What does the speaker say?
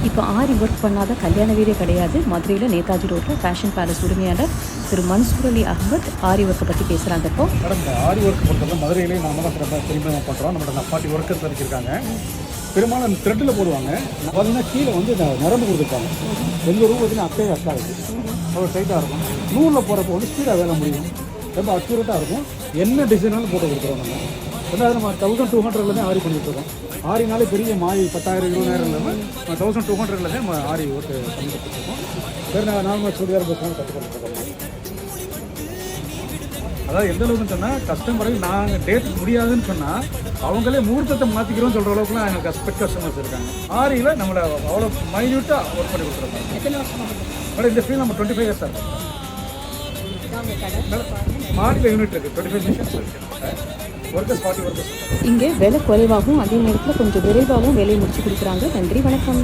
இப்போ ஆரி ஒர்க் பண்ணாத கல்யாண வீடே கிடையாது. மதுரையில் நேதாஜி ரோட்டில் ஃபேஷன் பேலஸ் உரிமையாளர் திரு மன்சூர் அலி அகமத் ஆரி ஒர்க்கை பற்றி பேசுகிறாங்க. இப்போ மேடம், இந்த ஆரி ஒர்க் பொறுத்தவரை மதுரையிலேயே நாம தான் சிறப்பாக பெருமையாக பண்ணுறோம். நம்மளோட 40 ஒர்க்கர்ஸ் வரைக்கிருக்காங்க. பெரும்பாலும் அந்த த்ரெட்டில் போடுவாங்க. பார்த்தீங்கன்னா கீழே வந்து இந்த நரம்பு கொடுத்துருப்பாங்க. எங்கள் ரூம் பார்த்தீங்கன்னா அக்கையே அக்கா இருக்குது. அவ்வளோ டைட்டாக இருக்கும். நூலில் போகிறப்போ வந்து ஸ்பீடாக வேலை முடியும். ரொம்ப அக்யூரேட்டாக இருக்கும். என்ன டிசைனாலும் போட்டு கொடுக்குறோம். நம்ம நம்ம 1200 ஆரி பண்ணிட்டுருக்கோம். ஆரினாலே பெரிய மாறி 10,000 20,000 இல்லாமல் 1200 நம்ம ஆரி ஒர்க் பண்ணி கொடுத்துருக்கோம். வேறு நார்மல் சுடிதார் பஸ்ஸும் கற்றுக் கொடுத்துருக்கோம். அதாவது எந்த அளவுக்குன்னு சொன்னால் கஸ்டமருக்கு நாங்கள் டேட் முடியாதுன்னு சொன்னால் அவங்களே முகூர்த்தத்தை மாற்றிக்கிறோம்னு சொல்கிற அளவுக்குலாம் எங்களுக்கு எக்ஸ்பெக்ட் கஸ்டமர்ஸ் இருக்காங்க. ஆரியில் நம்மளை அவ்வளோ மைன்யூட்டாக ஒர்க் பண்ணி கொடுத்துருக்கோம். எத்தனை வருஷமாக மேடம், இந்த ஃபீல்ட் நம்ம 25 இயர்ஸ் ஆகும். மாடியில் யூனிட் இருக்குது. 25 மிஷன்ஸ் இருக்குது. Workers 40 workers. இங்கே விலை குறைவாகவும் அதே நேரத்தில் கொஞ்சம் விரைவாகவும் வேலையை முடிச்சு கொடுக்குறாங்க. நன்றி, வணக்கம்.